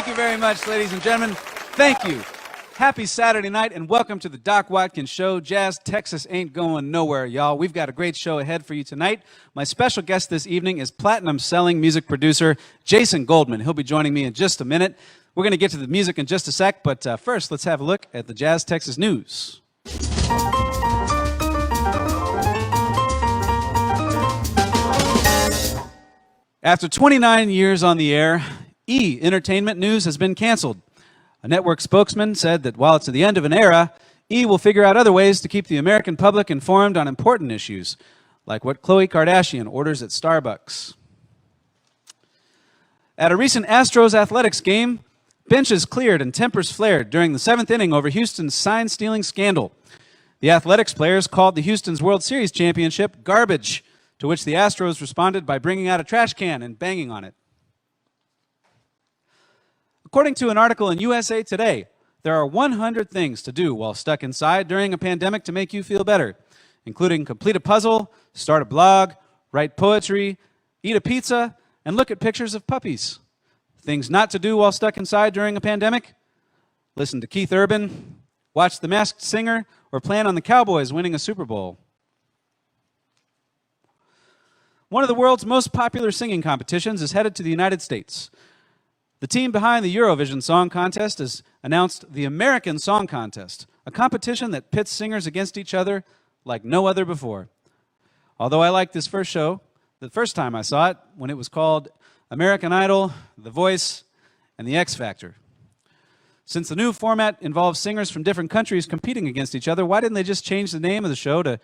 Thank you very much, ladies and gentlemen. Thank you. Happy Saturday night, and welcome to the Doc Watkins Show. Jazz Texas ain't going nowhere, y'all. We've got a great show ahead for you tonight. My special guest this evening is platinum-selling music producer Jason Goldman. He'll be joining me in just a minute. We're going to get to the music in just a sec, but first, let's have a look at the Jazz Texas news. After 29 years on the air, E! Entertainment News has been canceled. A network spokesman said that while it's at the end of an era, E! will figure out other ways to keep the American public informed on important issues, like what Khloe Kardashian orders at Starbucks. At a recent Astros athletics game, benches cleared and tempers flared during the 7th inning over Houston's sign-stealing scandal. The athletics players called the Houston's World Series championship garbage, to which the Astros responded by bringing out a trash can and banging on it. According to an article in USA Today, there are 100 things to do while stuck inside during a pandemic to make you feel better, including complete a puzzle, start a blog, write poetry, eat a pizza, and look at pictures of puppies. Things not to do while stuck inside during a pandemic: listen to Keith Urban, watch The Masked Singer, or plan on the Cowboys winning a Super Bowl. One of the world's most popular singing competitions is headed to the United States. The team behind the Eurovision Song Contest has announced the American Song Contest, a competition that pits singers against each other like no other before. Although I liked this first show, the first time I saw it, when it was called American Idol, The Voice, and The X Factor. Since the new format involves singers from different countries competing against each other, why didn't they just change the name of the show to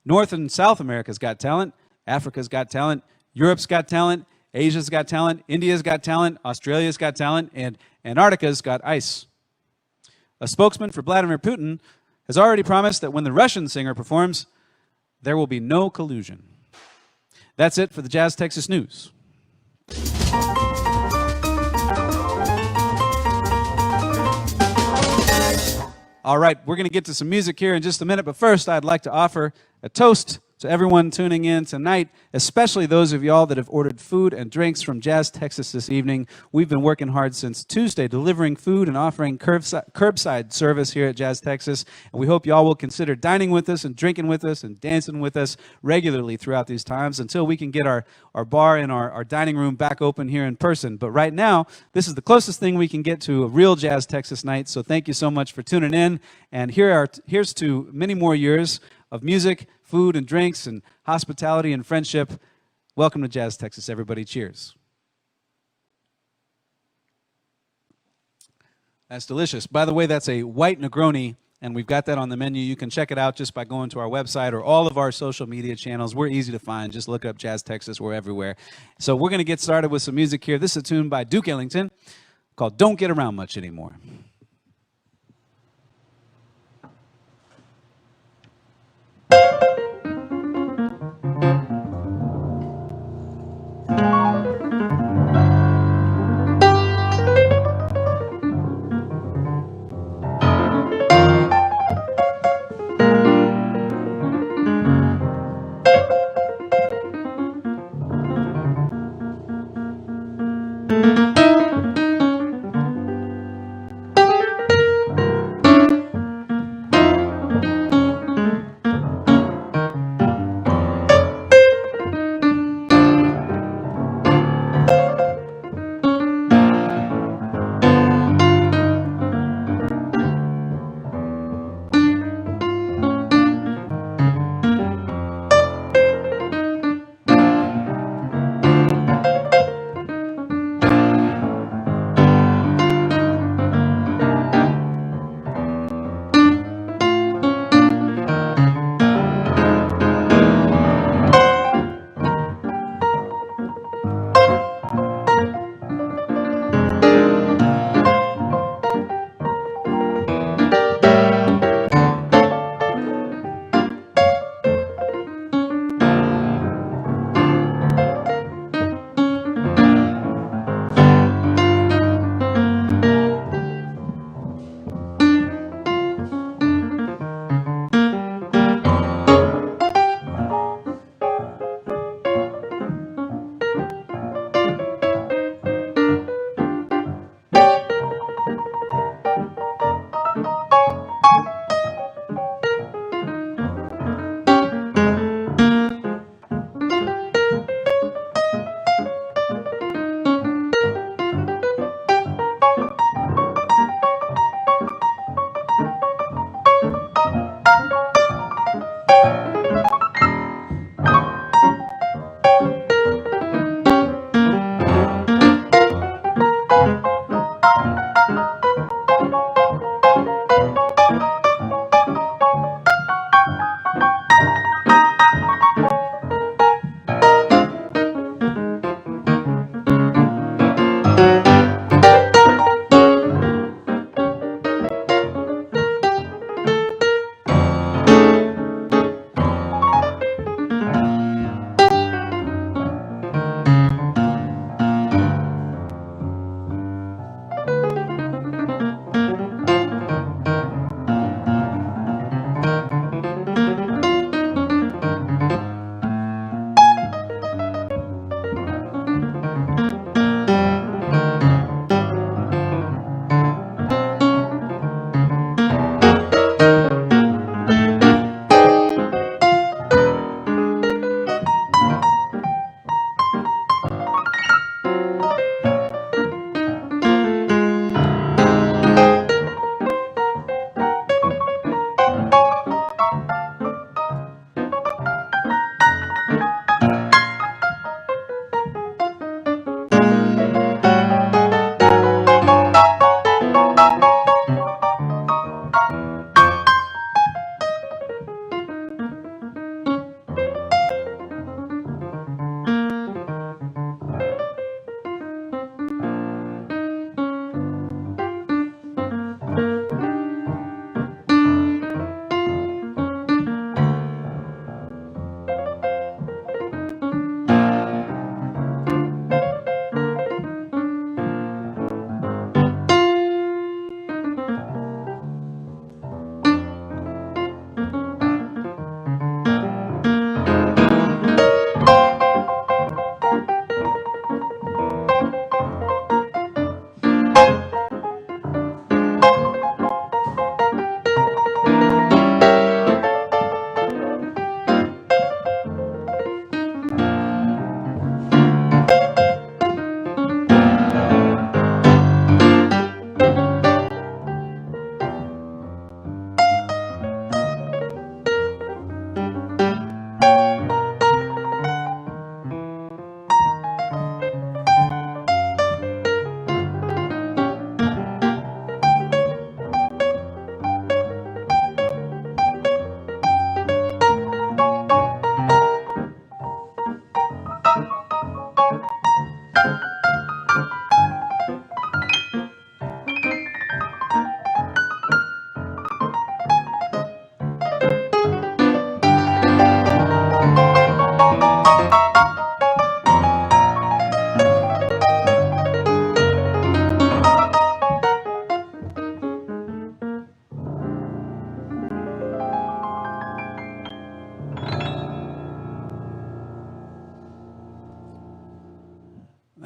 North and South America's Got Talent, Africa's Got Talent, Europe's Got Talent, Asia's Got Talent, India's Got Talent, Australia's Got Talent, and Antarctica's Got Ice? A spokesman for Vladimir Putin has already promised that when the Russian singer performs, there will be no collusion. That's it for the Jazz Texas News. All right, we're going to get to some music here in just a minute, but first I'd like to offer a toast to everyone tuning in tonight, especially those of y'all that have ordered food and drinks from Jazz Texas this evening. We've been working hard since Tuesday, delivering food and offering curbside service here at Jazz Texas, and we hope y'all will consider dining with us and drinking with us and dancing with us regularly throughout these times until we can get our bar and our dining room back open here in person. But right now, this is the closest thing we can get to a real Jazz Texas night, so thank you so much for tuning in, and here's to many more years of music, food and drinks, and hospitality and friendship. Welcome to Jazz Texas, everybody. Cheers. That's delicious. By the way, that's a white Negroni, and we've got that on the menu. You can check it out just by going to our website or all of our social media channels. We're easy to find. Just look up Jazz Texas. We're everywhere. So we're going to get started with some music here. This is a tune by Duke Ellington called Don't Get Around Much Anymore.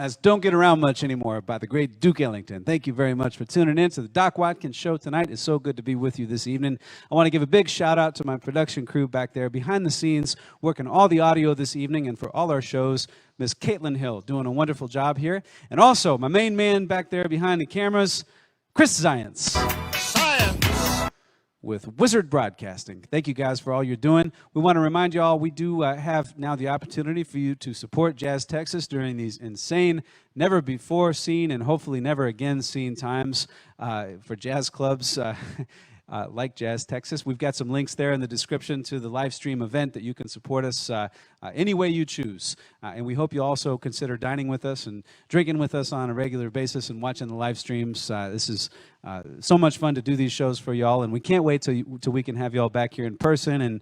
That's Don't Get Around Much Anymore by the great Duke Ellington. Thank you very much for tuning in to the Doc Watkins Show tonight. It's so good to be with you this evening. I want to give a big shout out to my production crew back there behind the scenes, working all the audio this evening and for all our shows. Miss Caitlin Hill doing a wonderful job here. And also my main man back there behind the cameras, Chris Zients. With Wizard Broadcasting. Thank you guys for all you're doing. We want to remind you all we do have now the opportunity for you to support Jazz Texas during these insane, never before seen and hopefully never again seen times for jazz clubs like Jazz Texas. We've got some links there in the description to the live stream event that you can support us any way you choose. And we hope you also consider dining with us and drinking with us on a regular basis and watching the live streams. This is so much fun to do these shows for y'all, and we can't wait till we can have y'all back here in person and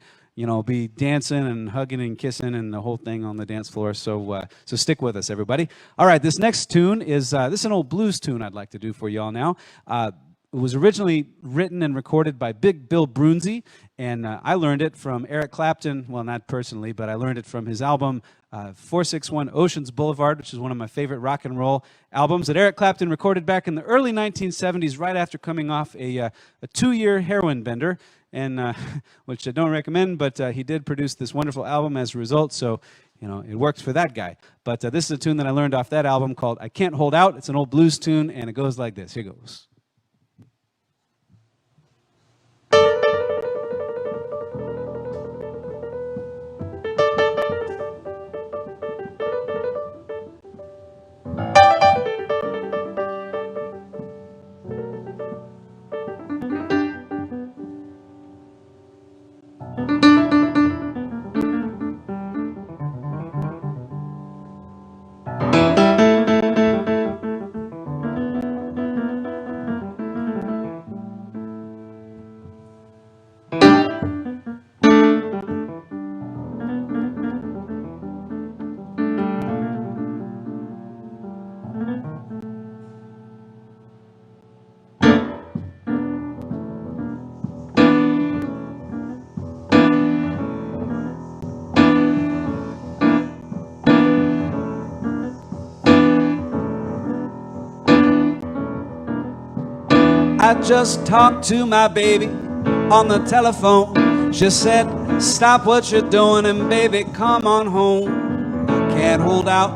be dancing and hugging and kissing and the whole thing on the dance floor. So stick with us, everybody. All right, this next tune is this is an old blues tune I'd like to do for y'all now. It was originally written and recorded by Big Bill Broonzy, and I learned it from Eric Clapton. Well, not personally, but I learned it from his album 461 Oceans Boulevard, which is one of my favorite rock and roll albums that Eric Clapton recorded back in the early 1970s, right after coming off a 2-year heroin bender, and which I don't recommend, but he did produce this wonderful album as a result, so it works for that guy. But this is a tune that I learned off that album called I Can't Hold Out. It's an old blues tune, and it goes like this. Here goes. I just talked to my baby on the telephone. She said, stop what you're doing and baby, come on home. I can't hold out.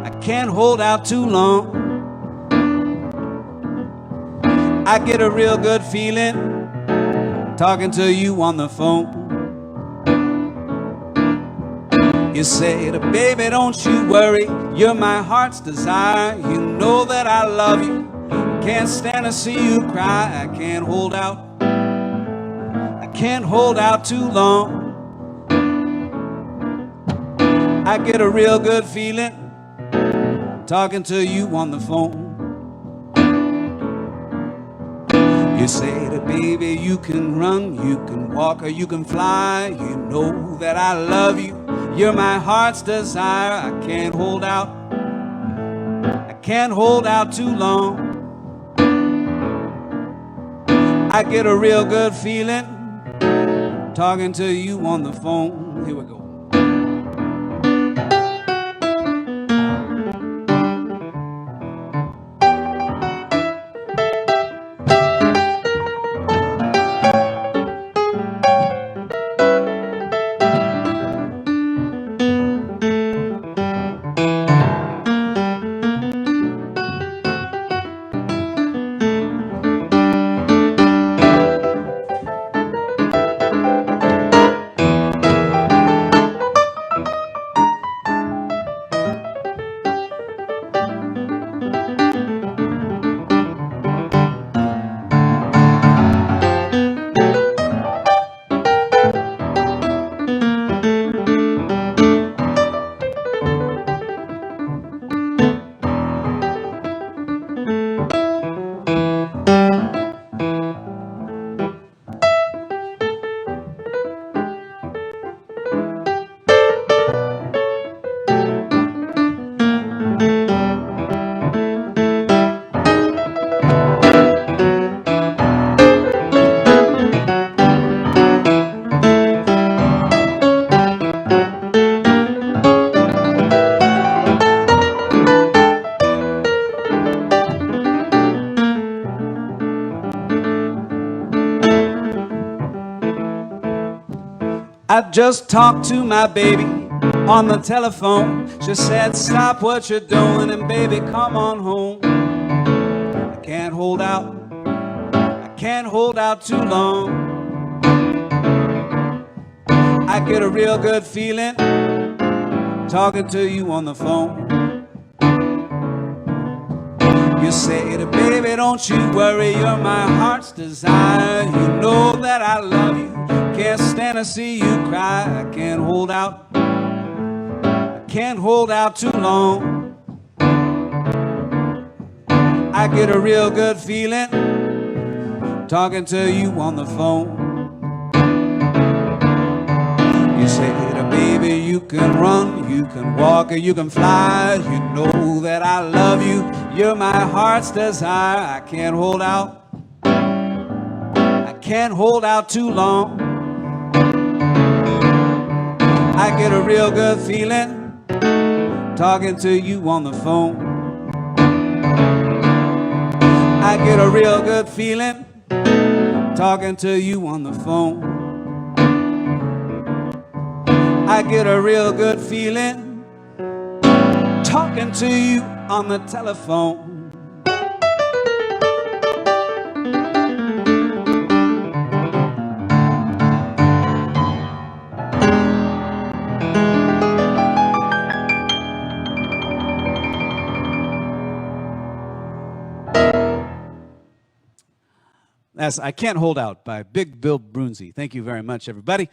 I can't hold out too long. I get a real good feeling talking to you on the phone. You said, baby, don't you worry, you're my heart's desire. You know that I love you. Can't stand to see you cry. I can't hold out. I can't hold out too long. I get a real good feeling talking to you on the phone. You say that, baby, you can run, you can walk, or you can fly. You know that I love you. You're my heart's desire. I can't hold out. I can't hold out too long. I get a real good feeling talking to you on the phone. Here we go. I just talked to my baby on the telephone. She said, stop what you're doing and baby, come on home. I can't hold out, I can't hold out too long. I get a real good feeling talking to you on the phone. You say to baby, don't you worry, you're my heart's desire. You know that I love you, can't stand to see you cry. I can't hold out, I can't hold out too long. I get a real good feeling talking to you on the phone. You say to baby, you can run, you can walk, or you can fly. You know that I love you, you're my heart's desire. I can't hold out, I can't hold out too long. I get a real good feeling talking to you on the phone. I get a real good feeling talking to you on the phone. I get a real good feeling talking to you on the telephone. That's I Can't Hold Out by Big Bill Brunzi. Thank you very much, everybody.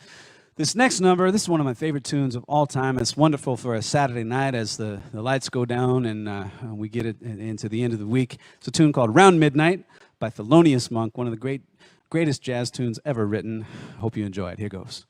This next number, this is one of my favorite tunes of all time. It's wonderful for a Saturday night as the lights go down and we get it into the end of the week. It's a tune called Round Midnight by Thelonious Monk, one of the greatest jazz tunes ever written. Hope you enjoy it. Here goes.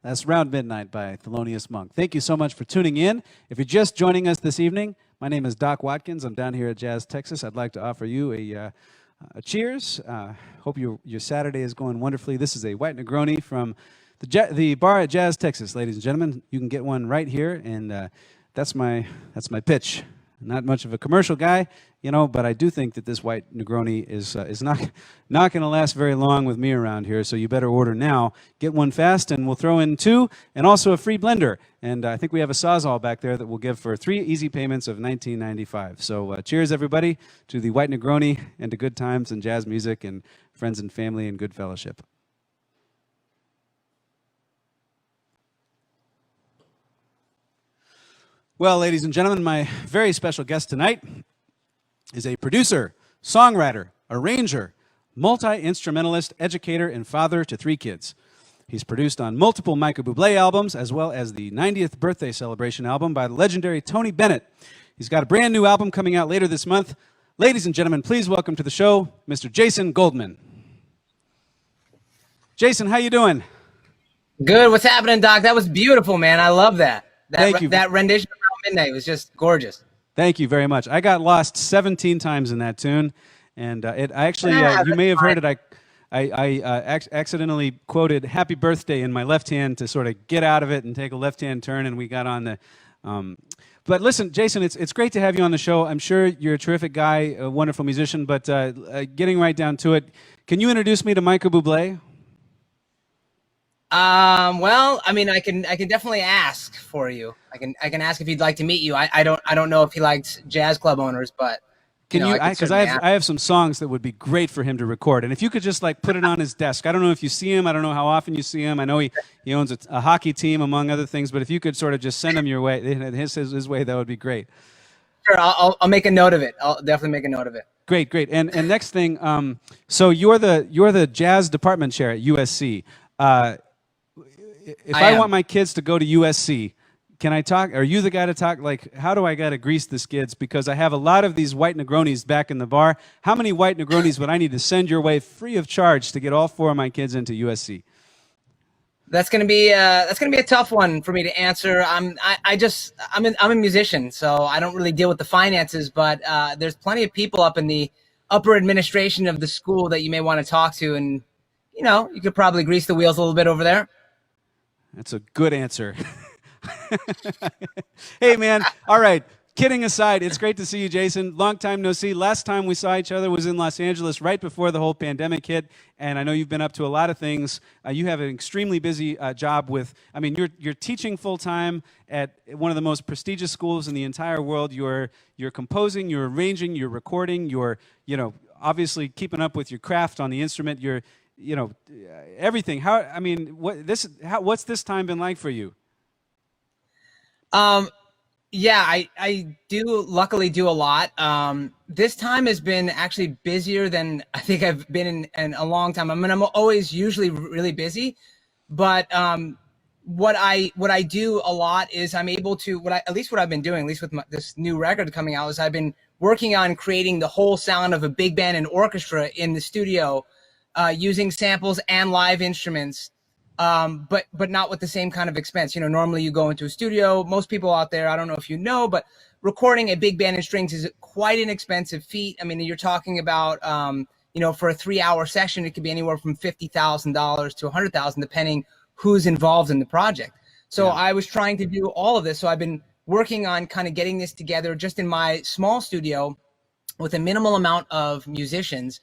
That's Round Midnight by Thelonious Monk. Thank you so much for tuning in. If you're just joining us this evening, my name is Doc Watkins. I'm down here at Jazz Texas. I'd like to offer you a cheers. Hope your Saturday is going wonderfully. This is a White Negroni from the bar at Jazz Texas, ladies and gentlemen. You can get one right here, and that's my pitch. Not much of a commercial guy, you know, but I do think that this White Negroni is not going to last very long with me around here, so you better order now. Get one fast, and we'll throw in 2, and also a free blender. And I think we have a Sawzall back there that we'll give for 3 easy payments of $19.95. So cheers, everybody, to the White Negroni and to good times and jazz music and friends and family and good fellowship. Well, ladies and gentlemen, my very special guest tonight is a producer, songwriter, arranger, multi-instrumentalist, educator, and father to 3 kids. He's produced on multiple Michael Bublé albums, as well as the 90th birthday celebration album by the legendary Tony Bennett. He's got a brand new album coming out later this month. Ladies and gentlemen, please welcome to the show, Mr. Jason Goldman. Jason, how you doing? Good. What's happening, Doc? That was beautiful, man. I love that. Thank you. That rendition of Around Midnight was just gorgeous. Thank you very much. I got lost 17 times in that tune, and I actually, you may have heard it. I accidentally quoted "Happy Birthday" in my left hand to sort of get out of it and take a left-hand turn, and we got on the. But listen, Jason, it's great to have you on the show. I'm sure you're a terrific guy, a wonderful musician. But getting right down to it, can you introduce me to Michael Bublé? Well, I mean, I can definitely ask for you. I can ask if he'd like to meet you. I don't know if he likes jazz club owners, but can you? Because I have some songs that would be great for him to record, and if you could just like put it on his desk. I don't know if you see him. I don't know how often you see him. I know he owns a hockey team among other things, but if you could sort of just send him your way, his way, that would be great. Sure, I'll make a note of it. I'll definitely make a note of it. Great. And next thing, so you're the jazz department chair at USC. If I want my kids to go to USC, can I talk? Are you the guy to talk? Like, how do I got to grease the skids? Because I have a lot of these White Negronis back in the bar. How many White Negronis would I need to send your way free of charge to get all 4 of my kids into USC? That's gonna be a tough one for me to answer. I'm a musician, so I don't really deal with the finances. But there's plenty of people up in the upper administration of the school that you may want to talk to, and you could probably grease the wheels a little bit over there. That's a good answer. Hey, man. All right. Kidding aside, it's great to see you, Jason. Long time no see. Last time we saw each other was in Los Angeles right before the whole pandemic hit, and I know you've been up to a lot of things. You have an extremely busy job with, I mean, you're teaching full-time at one of the most prestigious schools in the entire world. You're composing, you're arranging, you're recording, you're, obviously keeping up with your craft on the instrument. You're everything. What's this time been like for you? Yeah, I do luckily do a lot. This time has been actually busier than I think I've been in a long time. I mean, I'm always usually really busy, but what I do a lot is I'm able to, at least what I've been doing, at least with this new record coming out, is I've been working on creating the whole sound of a big band and orchestra in the studio, using samples and live instruments, but not with the same kind of expense. Normally you go into a studio. Most people out there, I don't know if you know, but recording a big band and strings is quite an expensive feat. I mean, you're talking about, for a 3-hour session, it could be anywhere from $50,000 to $100,000, depending who's involved in the project. So I was trying to do all of this. So I've been working on kind of getting this together just in my small studio with a minimal amount of musicians,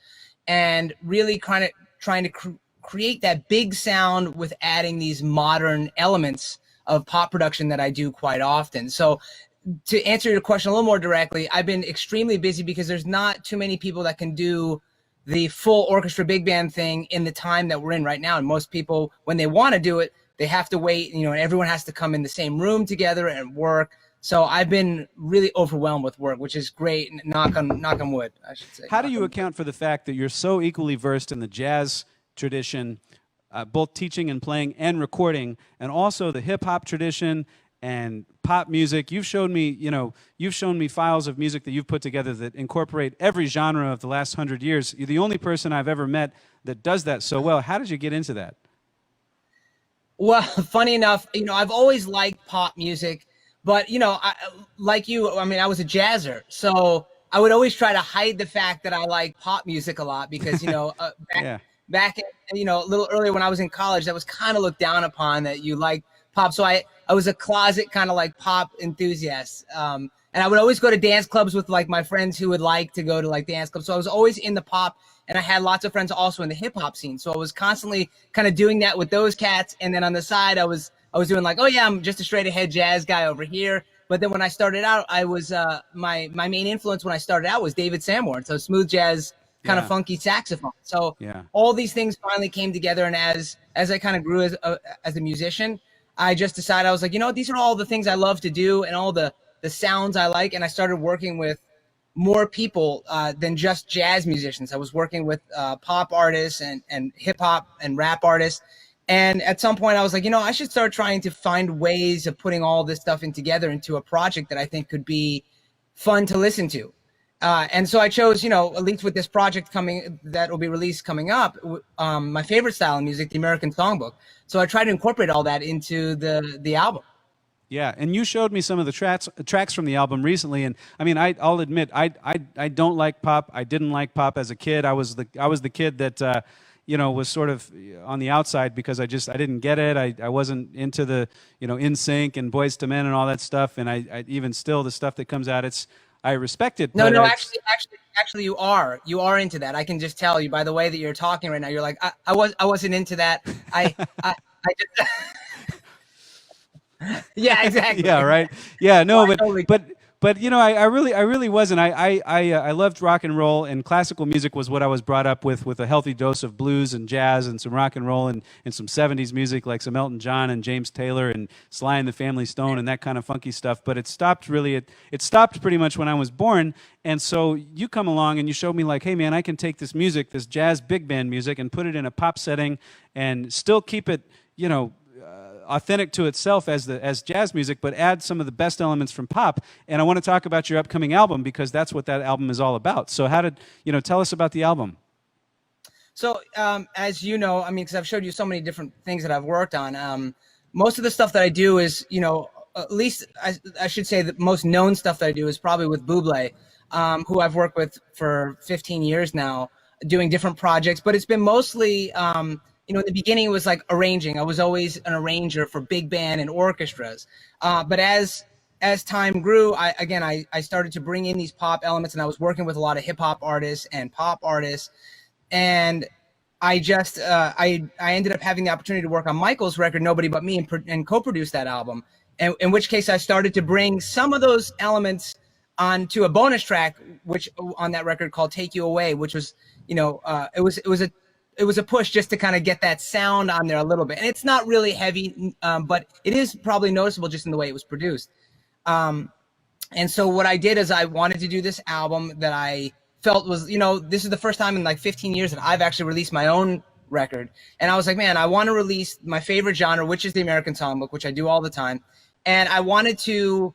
and really kind of trying to create that big sound with adding these modern elements of pop production that I do quite often. So to answer your question a little more directly, I've been extremely busy because there's not too many people that can do the full orchestra big band thing in the time that we're in right now. And most people, when they want to do it, they have to wait, and everyone has to come in the same room together and work. So I've been really overwhelmed with work, which is great. Knock on wood, I should say. How do you account for the fact that you're so equally versed in the jazz tradition, both teaching and playing and recording, and also the hip hop tradition and pop music? You've shown me files of music that you've put together that incorporate every genre of the last 100 years. You're the only person I've ever met that does that so well. How did you get into that? Well, funny enough, I've always liked pop music, but like you, I mean, I was a jazzer, so I would always try to hide the fact that I like pop music a lot because Yeah. back a little earlier when I was in college, that was kind of looked down upon that you like pop. So I was a closet kind of like pop enthusiast. And I would always go to dance clubs with like my friends who would like to go to like dance clubs. So I was always in the pop, and I had lots of friends also in the hip hop scene. So I was constantly kind of doing that with those cats. And then on the side, I was doing like, oh yeah, I'm just a straight ahead jazz guy over here. But then when I started out, I was my main influence when I started out was David Sanborn. So smooth jazz, kind of funky saxophone. So all these things finally came together. And as I kind of grew as a musician, I just decided, I was like, these are all the things I love to do and all the sounds I like. And I started working with more people than just jazz musicians. I was working with pop artists and hip hop and rap artists. And at some point I was like, I should start trying to find ways of putting all this stuff in together into a project that I think could be fun to listen to. And so I chose, at least with this project that will be released coming up, my favorite style of music, the American Songbook. So I tried to incorporate all that into the album. Yeah, and you showed me some of the tracks from the album recently, and I mean, I'll admit, I don't like pop. I didn't like pop as a kid. I was the kid that was sort of on the outside because I didn't get it. I wasn't into the NSYNC and Boyz II Men and all that stuff, and I even still the stuff that comes out, I respect it. No, actually, you are into that. I can just tell you by the way that you're talking right now. You're like, I wasn't into that. I just. Yeah, exactly. Yeah, right. Yeah, no, but I really wasn't. I loved rock and roll, and classical music was what I was brought up with a healthy dose of blues and jazz and some rock and roll and some 70s music like some Elton John and James Taylor and Sly and the Family Stone and that kind of funky stuff. But it stopped pretty much when I was born. And so you come along and you showed me like, hey man, I can take this music, this jazz big band music, and put it in a pop setting and still keep it, authentic to itself as jazz music, but add some of the best elements from pop. And I want to talk about your upcoming album because that's what that album is all about. So tell us about the album. So as you know, I mean, because I've showed you so many different things that I've worked on. Most of the stuff that I do is, at least I should say the most known stuff that I do is probably with Bublé, who I've worked with for 15 years now, doing different projects. But it's been mostly in the beginning, it was like arranging. I was always an arranger for big band and orchestras. But as time grew, I started to bring in these pop elements, and I was working with a lot of hip hop artists and pop artists. And I just, I ended up having the opportunity to work on Michael's record, Nobody But Me, and co-produce that album. And in which case I started to bring some of those elements onto a bonus track, which on that record called Take You Away, which was, it was a push just to kind of get that sound on there a little bit. And it's not really heavy, but it is probably noticeable just in the way it was produced. And so what I did is I wanted to do this album that I felt was, this is the first time in like 15 years that I've actually released my own record. And I was like, man, I want to release my favorite genre, which is the American Songbook, which I do all the time. And I wanted to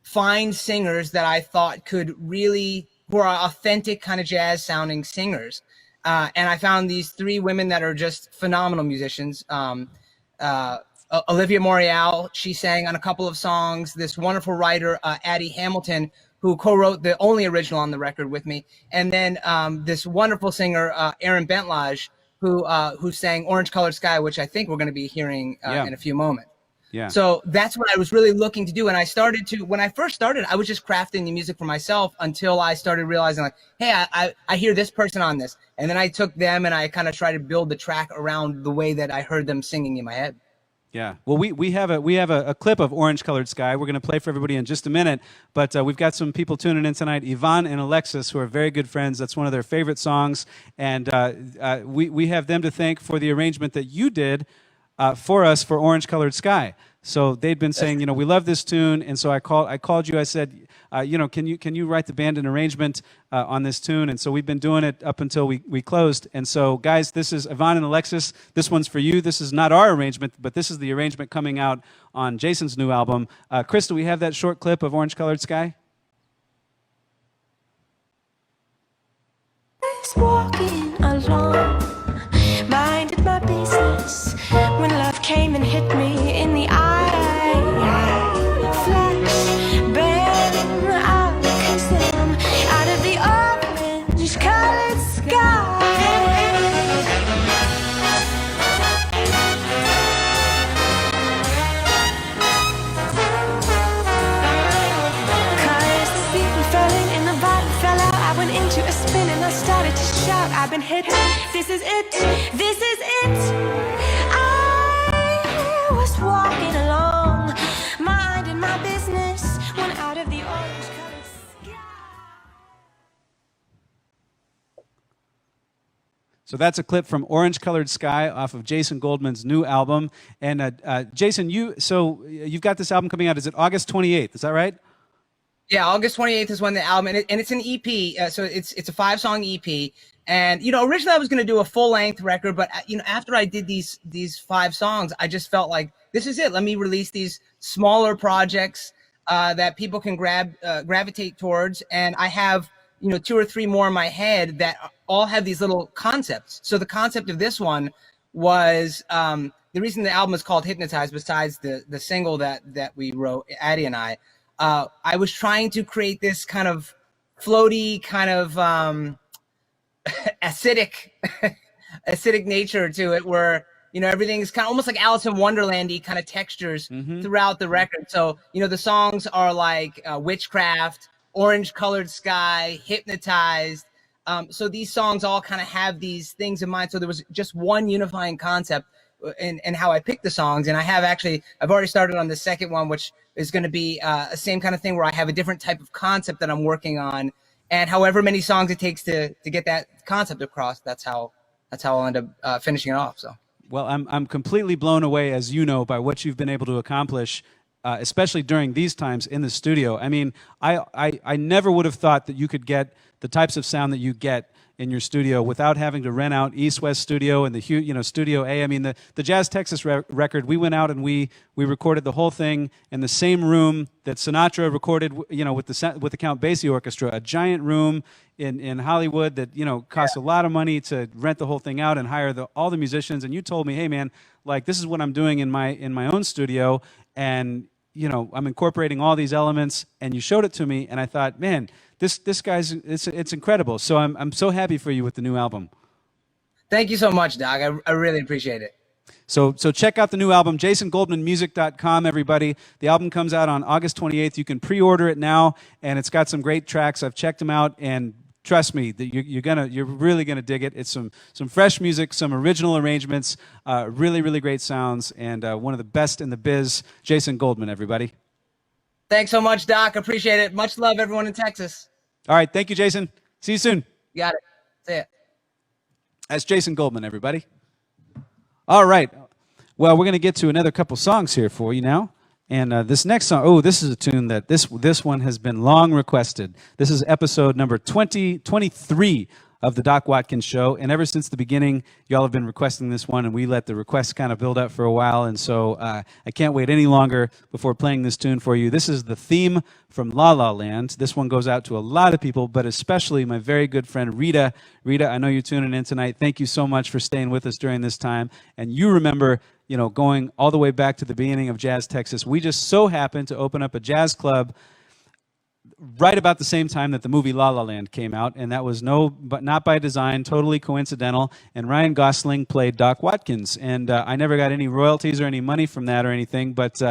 find singers that I thought who are authentic kind of jazz sounding singers. And I found these three women that are just phenomenal musicians. Olivia Morial, she sang on a couple of songs. This wonderful writer, Addie Hamilton, who co-wrote the only original on the record with me. And then this wonderful singer, Aaron Bentlage, who sang Orange Colored Sky, which I think we're going to be hearing in a few moments. Yeah. So that's what I was really looking to do. And when I first started, I was just crafting the music for myself until I started realizing like, hey, I hear this person on this. And then I took them and I kind of tried to build the track around the way that I heard them singing in my head. Yeah. Well, we have a clip of Orange Colored Sky. We're going to play for everybody in just a minute. But we've got some people tuning in tonight, Yvonne and Alexis, who are very good friends. That's one of their favorite songs. And we have them to thank for the arrangement that you did for us for Orange Colored Sky. So they'd been saying, we love this tune, and so I called you. I said, can you write the band an arrangement on this tune? And so we've been doing it up until we closed. And so, guys, this is Yvonne and Alexis. This one's for you. This is not our arrangement, but this is the arrangement coming out on Jason's new album. Chris, do we have that short clip of Orange Colored Sky? Walking along, minded my business when love came and hit me. I've been hit. This is it. This is it. I was walking along, minding my business, when out of the orange-colored sky. So that's a clip from Orange Colored Sky off of Jason Goldman's new album. And Jason, you've got this album coming out. Is it August 28th? Is that right? Yeah, August 28th is when the album, and it's an EP. So it's a 5-song EP. And, you know, originally I was going to do a full length record, but, you know, after I did these 5 songs, I just felt like this is it. Let me release these smaller projects that people can gravitate towards. And I have, you know, 2 or 3 more in my head that all have these little concepts. So the concept of this one was the reason the album is called Hypnotized, besides the single that we wrote, Addie and I was trying to create this kind of floaty, kind of acidic nature to it, where, you know, everything's kind of almost like Alice in Wonderland-y kind of textures throughout the record. So, you know, the songs are like Witchcraft, Orange Colored Sky, Hypnotized. So these songs all kind of have these things in mind. So there was just one unifying concept in how I picked the songs. And I've already started on the second one, which is going to be the same kind of thing, where I have a different type of concept that I'm working on. And however many songs it takes to get that concept across, that's how I'll end up finishing it off. So. Well, I'm completely blown away, as you know, by what you've been able to accomplish, especially during these times in the studio. I mean, I never would have thought that you could get the types of sound that you get in your studio without having to rent out East West Studio and the Studio A. I mean, the Jazz Texas record, we went out and we recorded the whole thing in the same room that Sinatra recorded, you know, with the Count Basie Orchestra, a giant room in Hollywood that, you know, cost a lot of money to rent the whole thing out and hire all the musicians. And you told me, hey man, like, this is what I'm doing in my own studio, and, you know, I'm incorporating all these elements, and you showed it to me, and I thought, man, this guy's, it's incredible. So I'm so happy for you with the new album. Thank you so much, Doc. I really appreciate it. So check out the new album, jasongoldmanmusic.com, everybody. The album comes out on August 28th. You can pre-order it now, and it's got some great tracks. I've checked them out, and trust me, that you're really gonna dig it. It's some fresh music, some original arrangements, really, really great sounds, and one of the best in the biz. Jason Goldman, everybody. Thanks so much, Doc. Appreciate it. Much love, everyone in Texas. All right, thank you, Jason. See you soon. Got it. See ya. That's Jason Goldman, everybody. All right. Well, we're going to get to another couple songs here for you now. And this next song, this is a tune that this one has been long requested. This is episode number 23 of the Doc Watkins Show. And ever since the beginning, y'all have been requesting this one, and we let the requests kind of build up for a while. And so I can't wait any longer before playing this tune for you. This is the theme from La La Land. This one goes out to a lot of people, but especially my very good friend Rita. Rita, I know you're tuning in tonight. Thank you so much for staying with us during this time. And you remember, you know, going all the way back to the beginning of Jazz Texas. We just so happened to open up a jazz club right about the same time that the movie La La Land came out, and that was not by design, totally coincidental. And Ryan Gosling played Doc Watkins, and I never got any royalties or any money from that or anything, but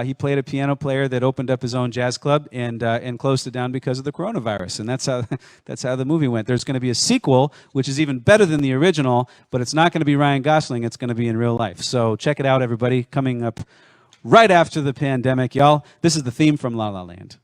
he played a piano player that opened up his own jazz club and closed it down because of the coronavirus, and that's how the movie went. There's going to be a sequel, which is even better than the original, but it's not going to be Ryan Gosling. It's going to be in real life. So check it out, everybody. Coming up right after the pandemic, y'all. This is the theme from La La Land.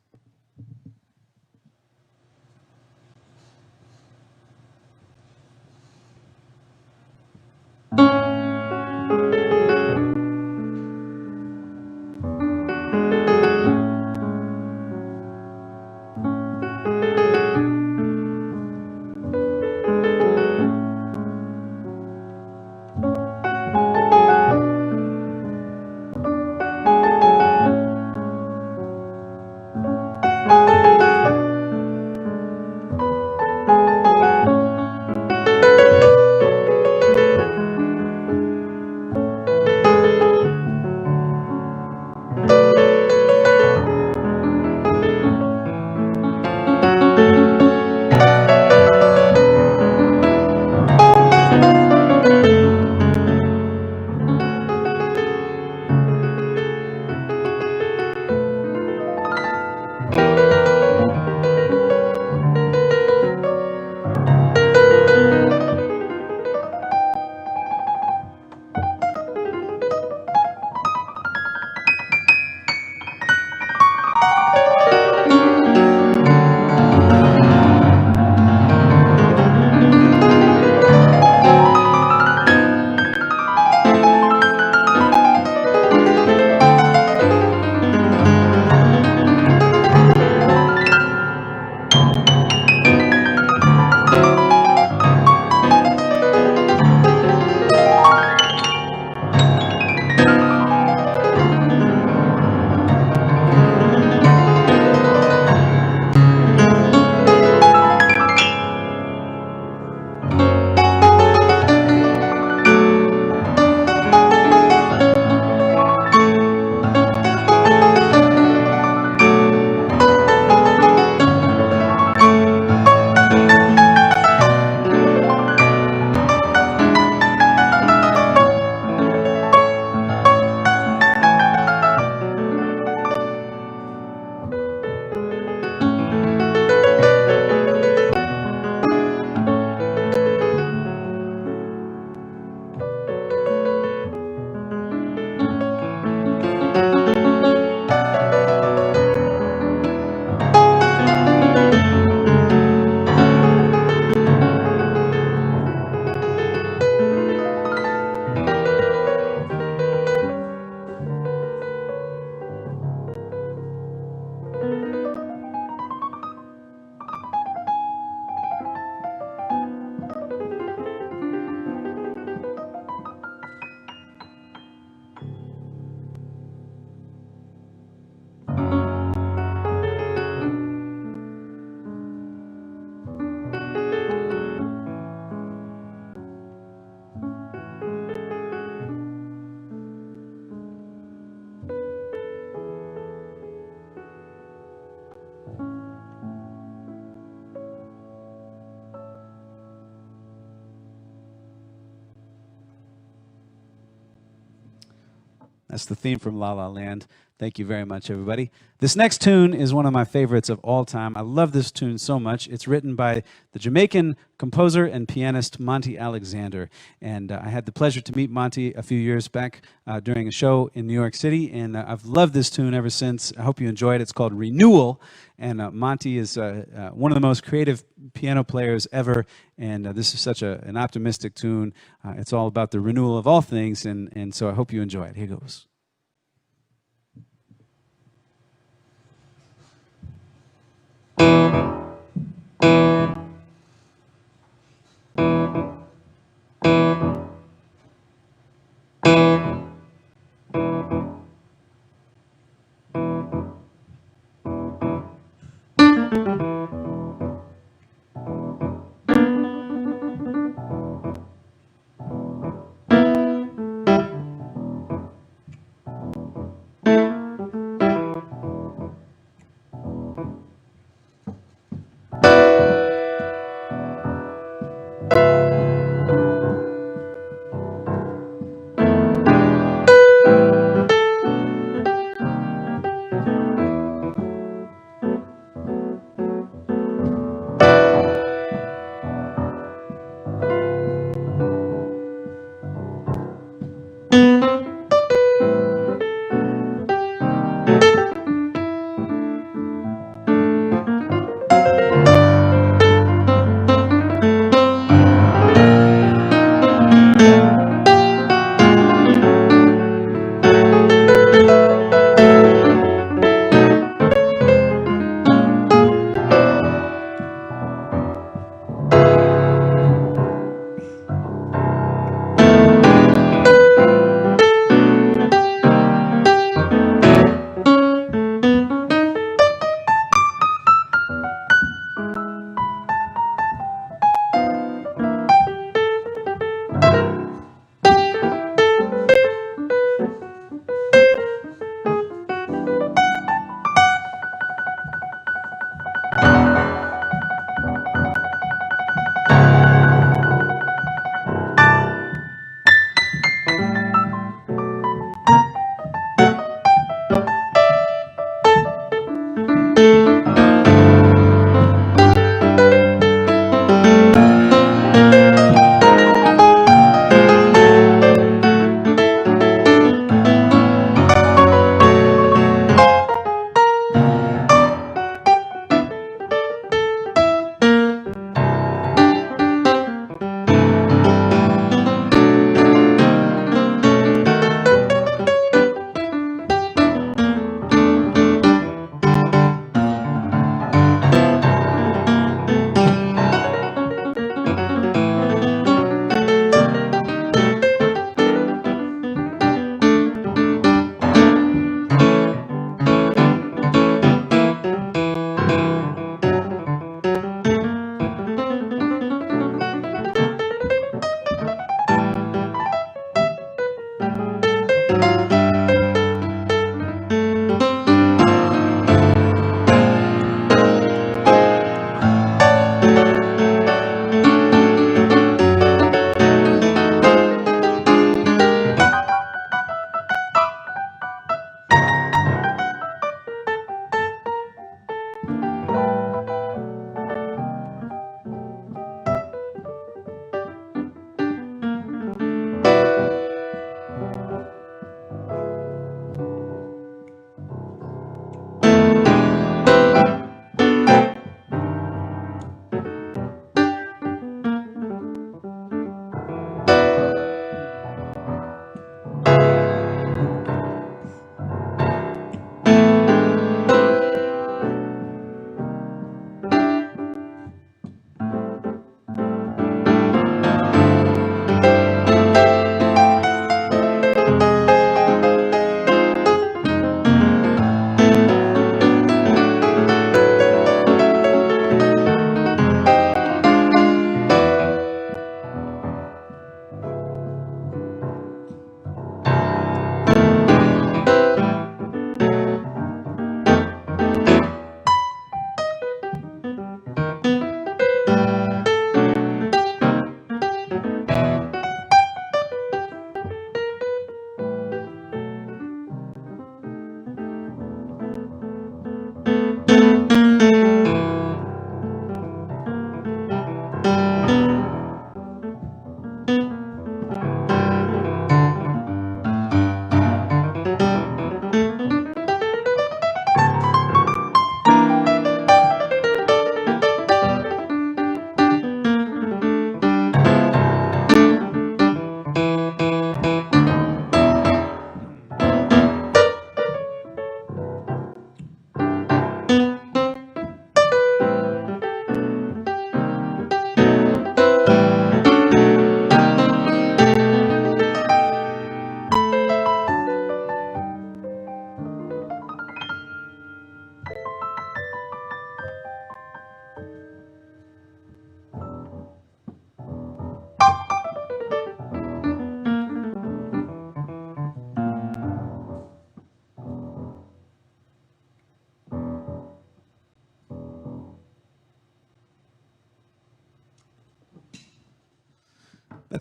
That's the theme from La La Land. Thank you very much, everybody. This next tune is one of my favorites of all time. I love this tune so much. It's written by the Jamaican composer and pianist Monty Alexander. And I had the pleasure to meet Monty a few years back during a show in New York City. And I've loved this tune ever since. I hope you enjoy it. It's called Renewal. And Monty is one of the most creative piano players ever. And this is such an optimistic tune. It's all about the renewal of all things. And so I hope you enjoy it. Here goes.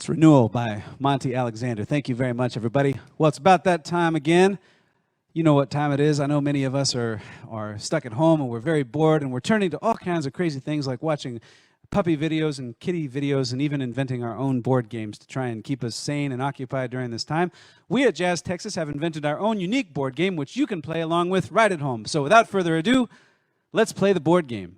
That's Renewal by Monty Alexander. Thank you very much, everybody. Well, it's about that time again. You know what time it is. I know many of us are stuck at home and we're very bored and we're turning to all kinds of crazy things like watching puppy videos and kitty videos and even inventing our own board games to try and keep us sane and occupied during this time. We at Jazz Texas have invented our own unique board game which you can play along with right at home. So without further ado, let's play the board game.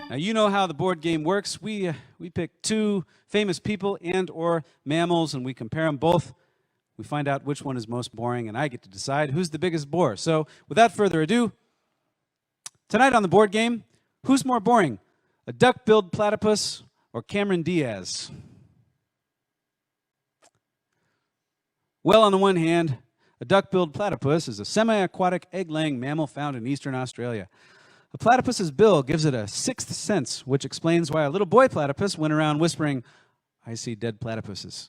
Now, you know how the board game works. We pick two famous people and or mammals, and we compare them both. We find out which one is most boring, and I get to decide who's the biggest bore. So, without further ado, tonight on the board game, who's more boring, a duck-billed platypus or Cameron Diaz? Well, on the one hand, a duck-billed platypus is a semi-aquatic egg-laying mammal found in eastern Australia. A platypus's bill gives it a sixth sense, which explains why a little boy platypus went around whispering, "I see dead platypuses."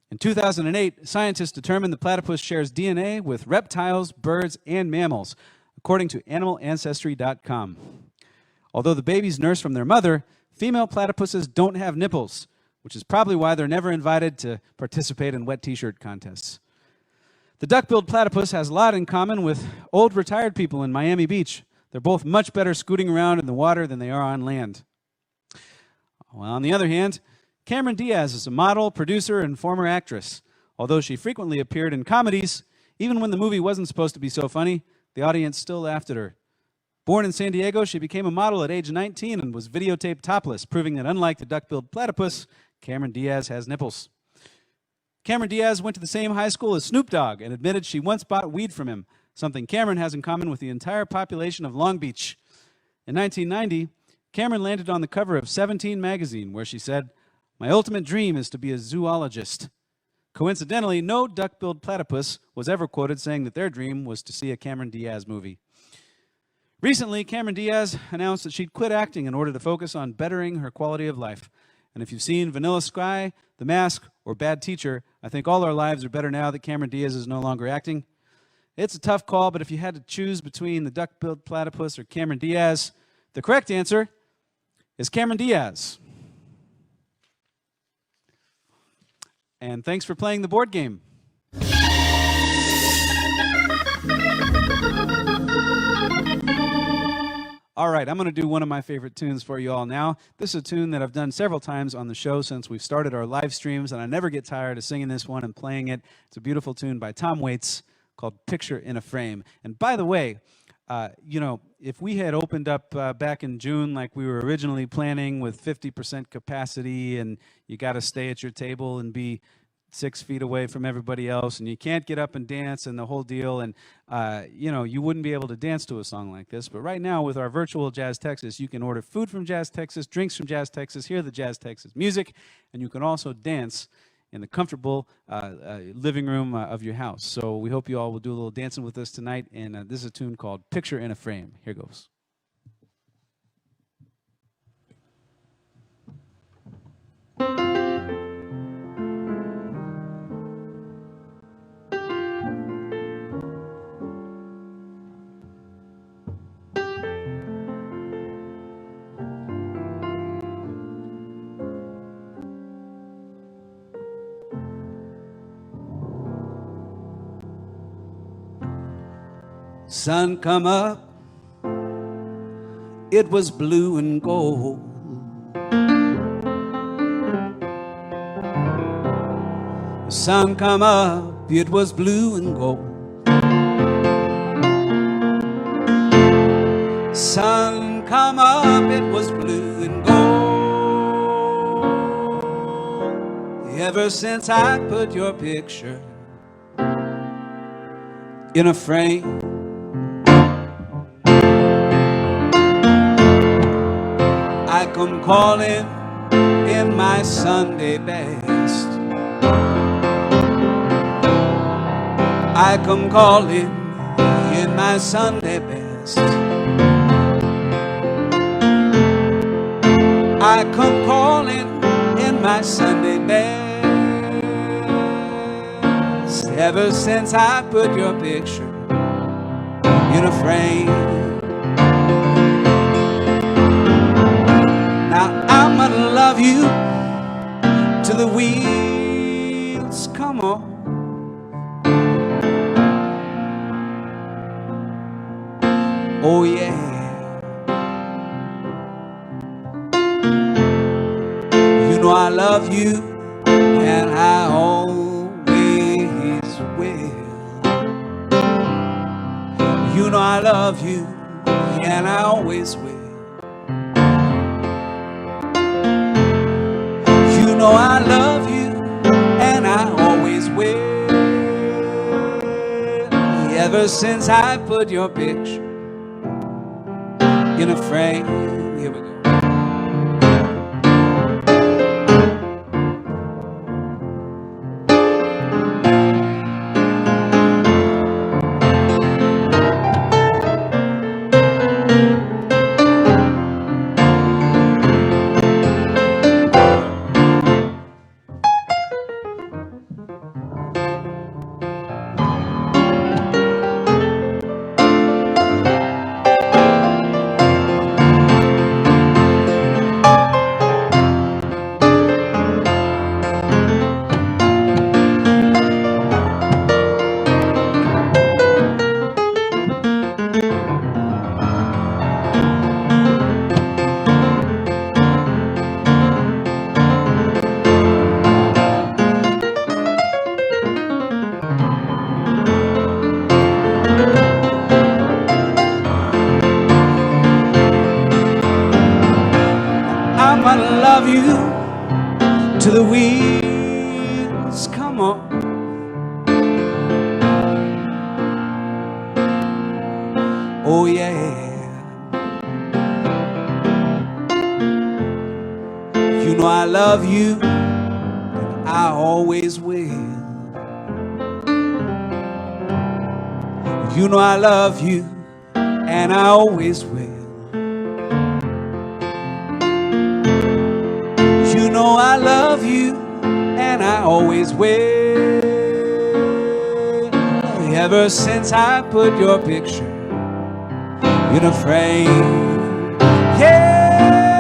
In 2008, scientists determined the platypus shares DNA with reptiles, birds, and mammals, according to animalancestry.com. Although the babies nurse from their mother, female platypuses don't have nipples, which is probably why they're never invited to participate in wet t-shirt contests. The duck-billed platypus has a lot in common with old retired people in Miami Beach. They're both much better scooting around in the water than they are on land. Well, on the other hand, Cameron Diaz is a model, producer, and former actress. Although she frequently appeared in comedies, even when the movie wasn't supposed to be so funny, the audience still laughed at her. Born in San Diego, she became a model at age 19 and was videotaped topless, proving that unlike the duck-billed platypus, Cameron Diaz has nipples. Cameron Diaz went to the same high school as Snoop Dogg and admitted she once bought weed from him, something Cameron has in common with the entire population of Long Beach. In 1990, Cameron landed on the cover of 17 magazine, where she said, "My ultimate dream is to be a zoologist." Coincidentally, no duck-billed platypus was ever quoted saying that their dream was to see a Cameron Diaz movie. Recently, Cameron Diaz announced that she'd quit acting in order to focus on bettering her quality of life. And if you've seen Vanilla Sky, The Mask, or Bad Teacher, I think all our lives are better now that Cameron Diaz is no longer acting. It's a tough call, but if you had to choose between the duck-billed platypus or Cameron Diaz, the correct answer is Cameron Diaz. And thanks for playing the board game. All right, I'm going to do one of my favorite tunes for you all now. This is a tune that I've done several times on the show since we've started our live streams, and I never get tired of singing this one and playing it. It's a beautiful tune by Tom Waits called Picture in a Frame. And by the way, if we had opened up back in June like we were originally planning with 50% capacity and you got to stay at your table and be 6 feet away from everybody else and you can't get up and dance and the whole deal and, you wouldn't be able to dance to a song like this. But right now with our virtual Jazz Texas, you can order food from Jazz Texas, drinks from Jazz Texas, hear the Jazz Texas music, and you can also dance in the comfortable living room of your house. So we hope you all will do a little dancing with us tonight. And this is a tune called Picture in a Frame. Here goes. Sun come up, it was blue and gold. Sun come up, it was blue and gold. Sun come up, it was blue and gold. Ever since I put your picture in a frame, I come calling in my Sunday best. I come calling in my Sunday best. I come calling in my Sunday best. Ever since I put your picture in a frame, Now I'm gonna love you till the wheels come on. Oh yeah. You know I love you, and I always will. You know I love you, and I always will. You know I love you, and I always will. Ever since I put your picture in a frame. Here we go. I'm gonna love you till the wheels come on. Oh yeah. You know I love you, and I always will. You know I love you, and I always will. You know I love you, and I always will. Ever since I put your picture in a frame, yeah.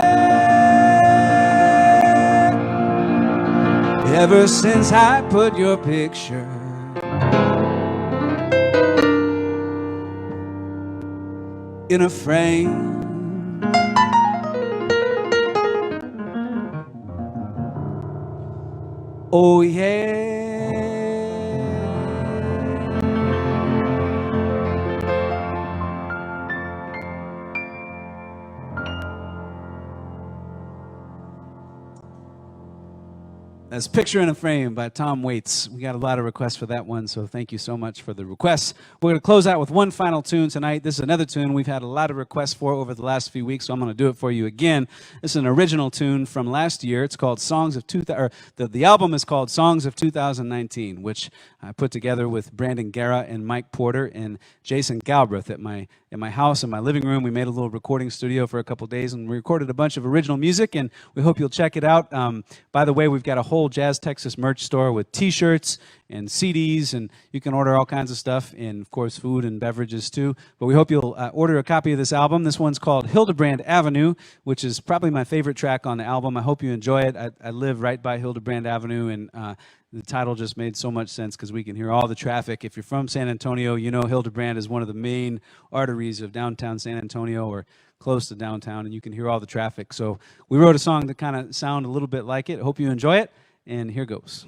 Ever since I put your picture in a frame. Oh yeah. That's Picture in a Frame by Tom Waits. We got a lot of requests for that one, so thank you so much for the requests. We're going to close out with one final tune tonight. This is another tune we've had a lot of requests for over the last few weeks, so I'm going to do it for you again. This is an original tune from last year. It's called Songs of 2000, or the album is called Songs of 2019, which I put together with Brandon Guerra and Mike Porter and Jason Galbraith at my house, in my living room. We made a little recording studio for a couple days, and we recorded a bunch of original music, and we hope you'll check it out. By the way, we've got a whole Jazz Texas merch store with T-shirts and CDs, and you can order all kinds of stuff, and of course food and beverages too. But we hope you'll order a copy of this album. This one's called Hildebrand Avenue, which is probably my favorite track on the album. I hope you enjoy it. I live right by Hildebrand Avenue, and the title just made so much sense because we can hear all the traffic. If you're from San Antonio, you know Hildebrand is one of the main arteries of downtown San Antonio, or close to downtown, and you can hear all the traffic. So we wrote a song to kind of sound a little bit like it. Hope you enjoy it, and here goes.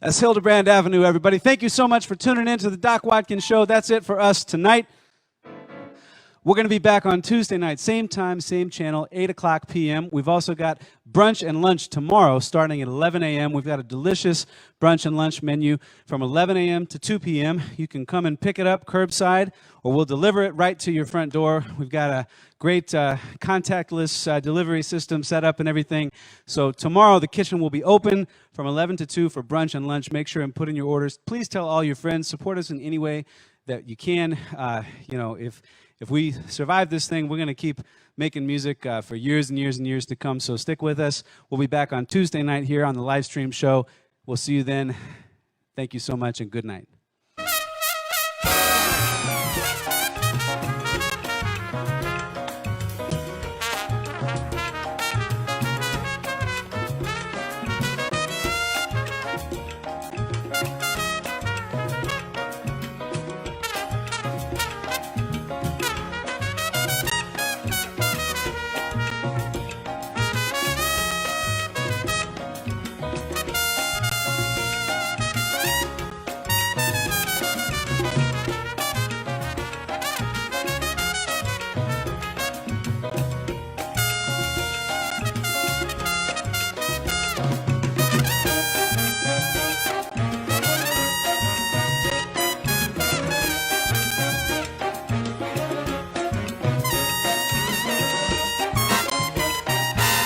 That's Hildebrand Avenue, everybody. Thank you so much for tuning in to the Doc Watkins Show. That's it for us tonight. We're going to be back on Tuesday night, same time, same channel, 8 o'clock p.m. We've also got brunch and lunch tomorrow starting at 11 a.m. We've got a delicious brunch and lunch menu from 11 a.m. to 2 p.m. You can come and pick it up curbside, or we'll deliver it right to your front door. We've got a great contactless delivery system set up and everything. So tomorrow the kitchen will be open from 11 to 2 for brunch and lunch. Make sure and put in your orders. Please tell all your friends. Support us in any way that you can. If we survive this thing, we're going to keep making music for years and years and years to come. So stick with us. We'll be back on Tuesday night here on the live stream show. We'll see you then. Thank you so much and good night.